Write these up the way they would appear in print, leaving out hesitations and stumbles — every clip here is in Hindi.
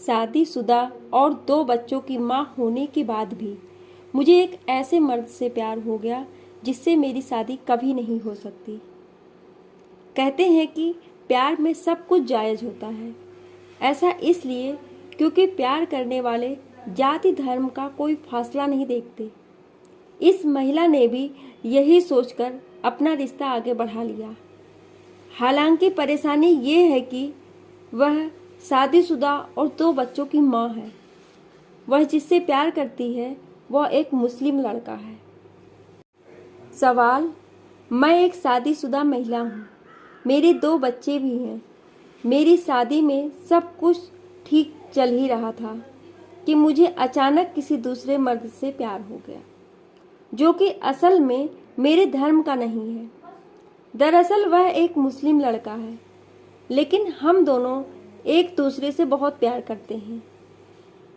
शादीशुदा और 2 बच्चों की माँ होने के बाद भी मुझे एक ऐसे मर्द से प्यार हो गया जिससे मेरी शादी कभी नहीं हो सकती। कहते हैं कि प्यार में सब कुछ जायज़ होता है। ऐसा इसलिए क्योंकि प्यार करने वाले जाति धर्म का कोई फासला नहीं देखते। इस महिला ने भी यही सोचकर अपना रिश्ता आगे बढ़ा लिया। हालांकि परेशानी ये है कि वह शादीशुदा और 2 बच्चों की माँ है। वह जिससे प्यार करती है वह एक मुस्लिम लड़का है। सवाल: मैं एक शादीशुदा महिला हूँ, मेरे 2 बच्चे भी हैं। मेरी शादी में सब कुछ ठीक चल ही रहा था कि मुझे अचानक किसी दूसरे मर्द से प्यार हो गया, जो कि असल में मेरे धर्म का नहीं है। दरअसल वह एक मुस्लिम लड़का है, लेकिन हम दोनों एक दूसरे से बहुत प्यार करते हैं।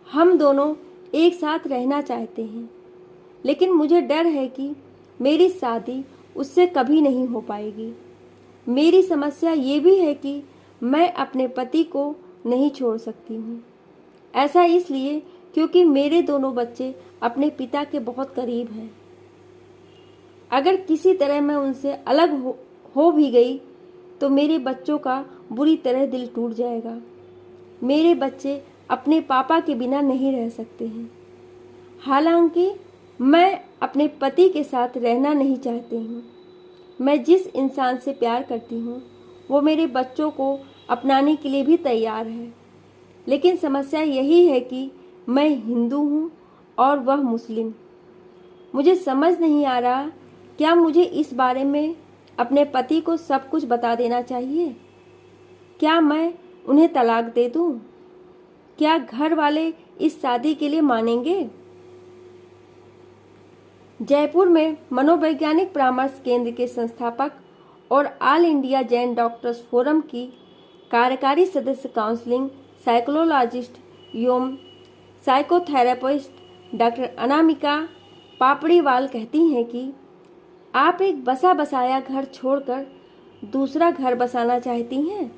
हम दोनों एक साथ रहना चाहते हैं, लेकिन मुझे डर है कि मेरी शादी उससे कभी नहीं हो पाएगी। मेरी समस्या ये भी है कि मैं अपने पति को नहीं छोड़ सकती हूँ। ऐसा इसलिए क्योंकि मेरे दोनों बच्चे अपने पिता के बहुत करीब हैं। अगर किसी तरह मैं उनसे अलग हो भी गई तो मेरे बच्चों का बुरी तरह दिल टूट जाएगा। मेरे बच्चे अपने पापा के बिना नहीं रह सकते हैं। हालांकि मैं अपने पति के साथ रहना नहीं चाहती हूँ। मैं जिस इंसान से प्यार करती हूँ वो मेरे बच्चों को अपनाने के लिए भी तैयार है, लेकिन समस्या यही है कि मैं हिंदू हूँ और वह मुस्लिम। मुझे समझ नहीं आ रहा, क्या मुझे इस बारे में अपने पति को सब कुछ बता देना चाहिए? क्या मैं उन्हें तलाक दे दूँ? क्या घर वाले इस शादी के लिए मानेंगे? जयपुर में मनोवैज्ञानिक परामर्श केंद्र के संस्थापक और all India Jain doctors forum की कार्यकारी सदस्य काउंसलिंग साइकोलॉजिस्ट एवं साइकोथेरेपिस्ट डॉक्टर अनामिका पापड़ीवाल कहती हैं कि आप एक बसा बसाया घर छोड़कर दूसरा घर बसाना चाहती हैं,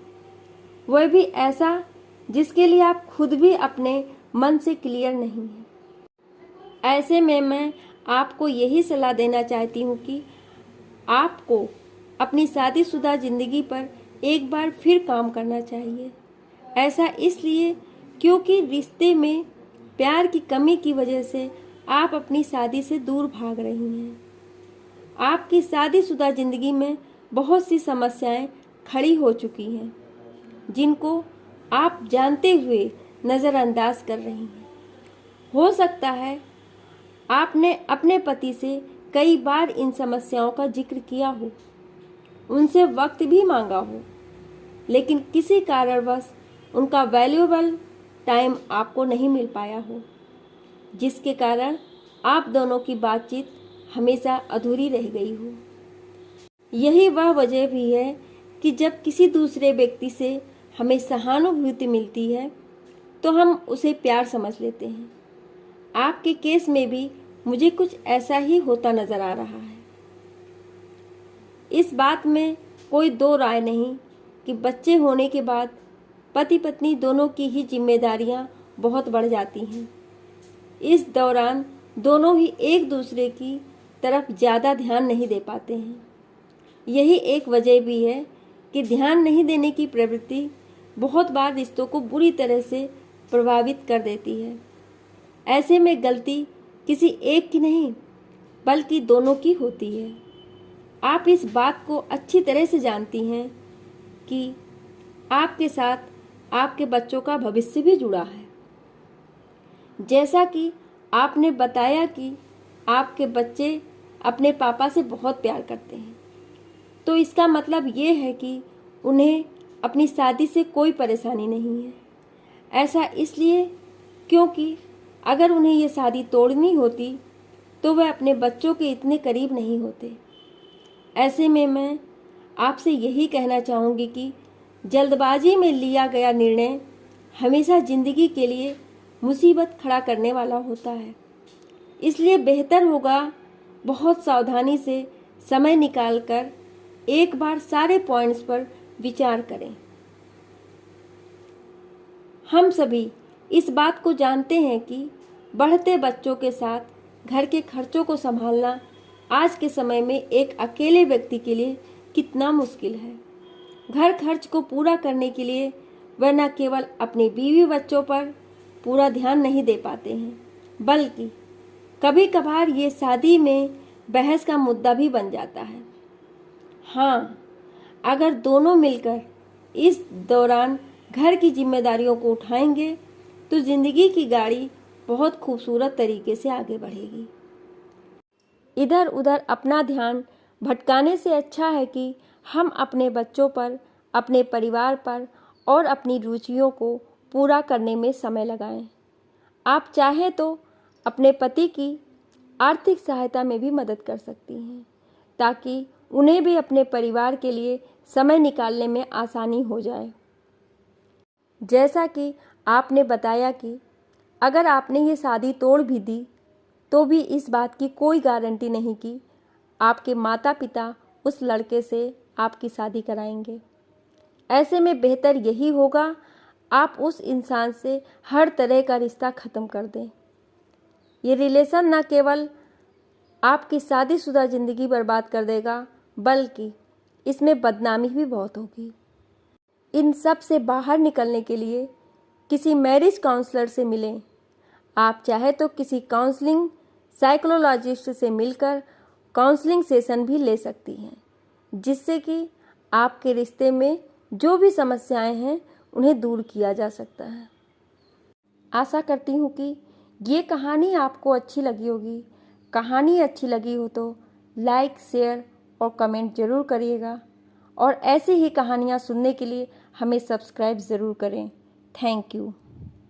वह भी ऐसा जिसके लिए आप खुद भी अपने मन से क्लियर नहीं हैं। ऐसे में मैं आपको यही सलाह देना चाहती हूँ कि आपको अपनी शादीशुदा जिंदगी पर एक बार फिर काम करना चाहिए। ऐसा इसलिए क्योंकि रिश्ते में प्यार की कमी की वजह से आप अपनी शादी से दूर भाग रही हैं। आपकी शादीशुदा जिंदगी में बहुत सी समस्याएं खड़ी हो चुकी हैं, जिनको आप जानते हुए नज़रअंदाज कर रही हैं। हो सकता है आपने अपने पति से कई बार इन समस्याओं का जिक्र किया हो, उनसे वक्त भी मांगा हो, लेकिन किसी कारणवश उनका वैल्यूएबल टाइम आपको नहीं मिल पाया हो, जिसके कारण आप दोनों की बातचीत हमेशा अधूरी रह गई हो। यही वह वजह भी है कि जब किसी दूसरे व्यक्ति से हमें सहानुभूति मिलती है तो हम उसे प्यार समझ लेते हैं। आपके केस में भी मुझे कुछ ऐसा ही होता नजर आ रहा है। इस बात में कोई दो राय नहीं कि बच्चे होने के बाद पति पत्नी दोनों की ही जिम्मेदारियां बहुत बढ़ जाती हैं। इस दौरान दोनों ही एक दूसरे की तरफ ज़्यादा ध्यान नहीं दे पाते हैं। यही एक वजह भी है कि ध्यान नहीं देने की प्रवृत्ति बहुत बार रिश्तों को बुरी तरह से प्रभावित कर देती है। ऐसे में गलती किसी एक की नहीं बल्कि दोनों की होती है। आप इस बात को अच्छी तरह से जानती हैं कि आपके साथ आपके बच्चों का भविष्य भी जुड़ा है। जैसा कि आपने बताया कि आपके बच्चे अपने पापा से बहुत प्यार करते हैं, तो इसका मतलब ये है कि उन्हें अपनी शादी से कोई परेशानी नहीं है। ऐसा इसलिए क्योंकि अगर उन्हें ये शादी तोड़नी होती तो वह अपने बच्चों के इतने करीब नहीं होते। ऐसे में मैं आपसे यही कहना चाहूँगी कि जल्दबाजी में लिया गया निर्णय हमेशा ज़िंदगी के लिए मुसीबत खड़ा करने वाला होता है। इसलिए बेहतर होगा बहुत सावधानी से समय निकालकर एक बार सारे पॉइंट्स पर विचार करें। हम सभी इस बात को जानते हैं कि बढ़ते बच्चों के साथ घर के खर्चों को संभालना आज के समय में एक अकेले व्यक्ति के लिए कितना मुश्किल है। घर खर्च को पूरा करने के लिए वह न केवल अपने बीवी बच्चों पर पूरा ध्यान नहीं दे पाते हैं, बल्कि कभी कभार ये शादी में बहस का मुद्दा भी बन जाता है। हाँ, अगर दोनों मिलकर इस दौरान घर की जिम्मेदारियों को उठाएंगे तो जिंदगी की गाड़ी बहुत खूबसूरत तरीके से आगे बढ़ेगी। इधर उधर अपना ध्यान भटकाने से अच्छा है कि हम अपने बच्चों पर, अपने परिवार पर और अपनी रुचियों को पूरा करने में समय लगाएं। आप चाहें तो अपने पति की आर्थिक सहायता में भी मदद कर सकती हैं, ताकि उन्हें भी अपने परिवार के लिए समय निकालने में आसानी हो जाए। जैसा कि आपने बताया कि अगर आपने ये शादी तोड़ भी दी तो भी इस बात की कोई गारंटी नहीं कि आपके माता पिता उस लड़के से आपकी शादी कराएंगे। ऐसे में बेहतर यही होगा आप उस इंसान से हर तरह का रिश्ता ख़त्म कर दें। ये रिलेशन न केवल आपकी शादीशुदा ज़िंदगी बर्बाद कर देगा, बल्कि इसमें बदनामी भी बहुत होगी। इन सब से बाहर निकलने के लिए किसी मैरिज काउंसलर से मिलें। आप चाहे तो किसी काउंसलिंग साइकोलॉजिस्ट से मिलकर काउंसलिंग सेशन भी ले सकती हैं, जिससे कि आपके रिश्ते में जो भी समस्याएं हैं उन्हें दूर किया जा सकता है। आशा करती हूँ कि ये कहानी आपको अच्छी लगी होगी। कहानी अच्छी लगी हो तो लाइक, शेयर और कमेंट ज़रूर करिएगा, और ऐसी ही कहानियाँ सुनने के लिए हमें सब्सक्राइब ज़रूर करें। Thank you.